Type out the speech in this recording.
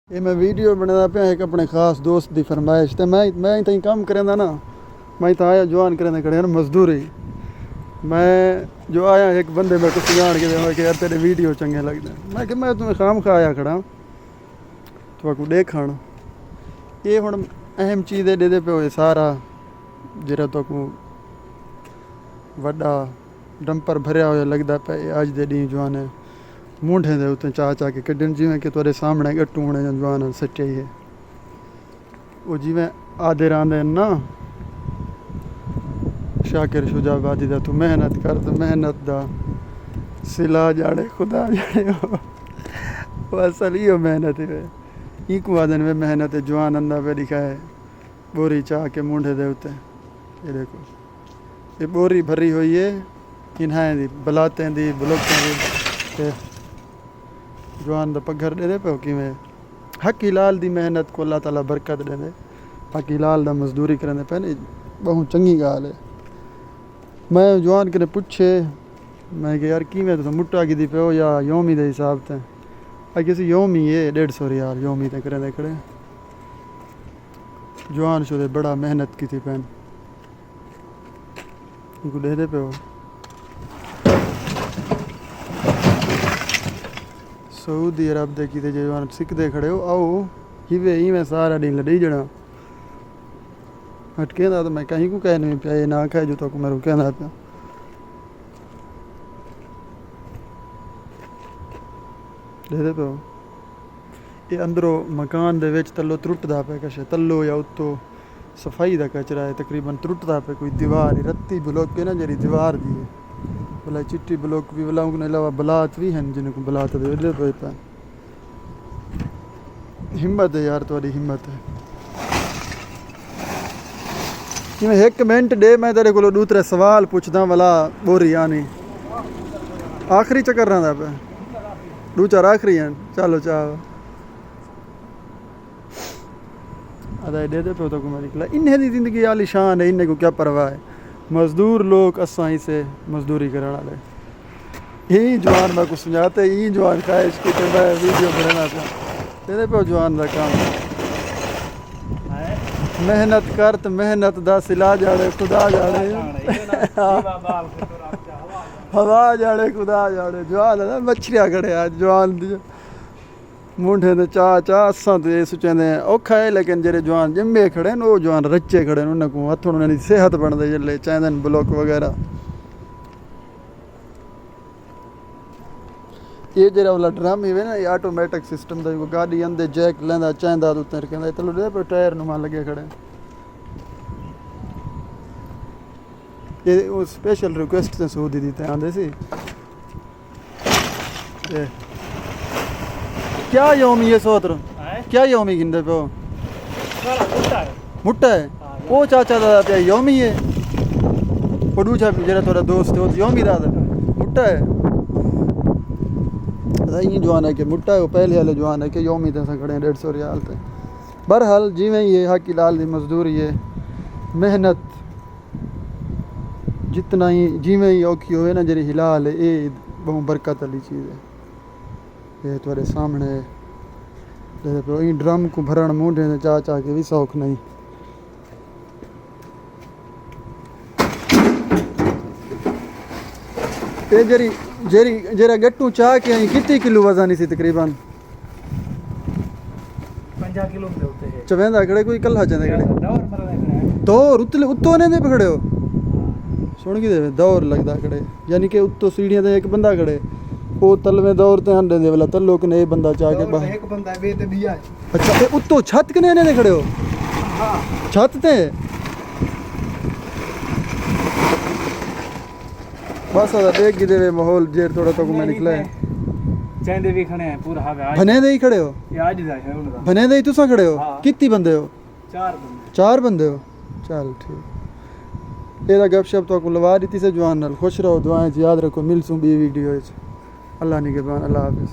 ये मैं वीडियो बनाता पे एक अपने खास दोस्त की फरमाइश तो मैं इतना काम करेंदा ना मैं तो आया जवान करेंदा खड़े ना मजदूरी मैं जो आया एक बंदे मैं कुछ जान के मैं कि यार तेरे वीडियो चंगे लगते मैं कि मैं तुम्हें खाम खा आया खड़ा तो देखण ये हुण अहम चीज़ दे पे होए सारा जरा तो वड्डा डंपर भरिया होया लगता पे अज दे डी जवान है मूंढे दे उत्ते चा चा के कड्डन जिवें कि तेरे सामने गट्टू होने जवान सच्चाई है वो जिवें आधे रांदे ना शाकिर शुजाबादी दा तू मेहनत कर तो मेहनत दा सिला जाड़े खुदा जाड़े वो असल ही मेहनत है इको आदन में मेहनत है जवान अंदा पे लिखा है बोरी चाह के मूंढे दे उत्ते ये देखो ये बोरी भरी हुई है इन्हें दी बलातें दी बलोकें दी जवान दा पघर दे पे किवें हकी लाल दी मेहनत को अल्लाह ताला बरकत दे हकी लाल दा मजदूरी करने पे नहीं बहुत चंगी गाल है मैं जवान कने पूछे मैं कि यार किवें तुस मुट्टा की दी पे हो या योमी दे हिसाब ते आ किसी योमी है 150 रियाल योमी ते करे खड़े जवान शो दे बड़ा मेहनत की थी पैन इनको दे पे हो सऊदी अरब दे की जवान सिख दे खड़े हो आओ हिवे ही मैं सारा दिन लड़ी जड़ा हटके तो मैं कहीं को कहने पे ये ना कहे जो तो मैं कहना पे दे पे ये अंदरों मकान दे विच तल्लो त्रुटदा पे कशे तल्लो या उत्तो सफाई दा कचरा है तकरीबन त्रुटदा पे कोई दीवार रत्ती ब्लॉक के ना जरी दीवार दी है भला चिट्टी ब्लॉक भी भला उनके अलावा बलात भी हैं जिनको बलात दे पे हिम्मत है यार तुम्हारी हिम्मत है कि मैं एक मिनट दे मैं तेरे को दूसरे सवाल पूछदा वाला बोरी आनी आखिरी चक्कर रहा पे दो चार आखिरी हैं चलो चाहो अदा दे पे तो को निकला इन्हें दी जिंदगी आलिशान है इन्हें को क्या परवाह है मजदूर लोग असा ही से मजदूरी करने वाले यही जवान मैं कुछ समझाते यही जवान ख्वाहिश की तो मैं वीडियो बनाना था तेरे पे जवान का काम मेहनत कर तो मेहनत दा सिला जाड़े खुदा जाड़े हवा जाड़े खुदा जाड़े जवान है मछलियां खड़े आज जवान मूंढे दे चा चा असा तो ये सोचेंदे औखा है लेकिन जेरे जवान जम्मे खड़े न वो जवान रच्चे खड़े न उन्हें को हथों उन्हें सेहत बनदे जल्ले चाहते ब्लॉक वगैरह ये जरा वाला ड्रम ही वे ना ये ऑटोमेटिक सिस्टम दा गाड़ी अंदे जैक लेंदा चाहंदा तो उतर कहंदा चलो दे पे टायर नुमा लगे खड़े ये वो स्पेशल रिक्वेस्ट से सऊदी दी ते आंदे सी क्या योमी है सोत्र क्या योमी गिनदे पे मुट्टा है वो चाचा दादा पे योमी है वो दूसरा जरा थोड़ा दोस्त है वो योमी दादा मुट्टा है ये जवान है कि मुट्टा है वो पहले वाले जवान है कि योमी थे खड़े 150 रियाल थे बहरहाल जिवें ये हकी लाल की मजदूरी है मेहनत जितना ही जिवें ही औखी होए ना जरी हिलाल है ये बहुत बरकत वाली चीज़ है ये तुम्हारे सामने इन ड्रम को भरण मूंढे ने चा चा के भी सौख नहीं ये जरी जरी जरा गट्टू चाह के आई कितनी किलो वजन सी तकरीबन 50 किलो में होते हैं चवेंदा खड़े कोई कल्ला चंदे खड़े दौर उतले उत्तो ने दे खड़े हो सुन के दे दौर लगदा खड़े यानी कि उत्तो सीढ़ियां ते एक बंदा खड़े वो तलवे दौर ते हंडे दे वाला तल्लो कने एक बंदा चाह के बाहर एक बंदा बे ते बिया अच्छा ये उत्तो छत कने ने खड़े हो हां छत ते बस अदा देख के देवे माहौल जेर थोड़ा तो मैं निकला है चांदे भी खड़े हैं पूरा हावे बने दे ही खड़े हो ये आज दा है उनका बने दे ही तुसा खड़े हो कितनी बंदे हो 4 बंदे हो चल ठीक एदा गपशप तो को लवा दी से जवान नाल खुश रहो दुआएं याद रखो मिलसूं बी वीडियो अल्लाह निगहबान अल्लाह हाफिज़।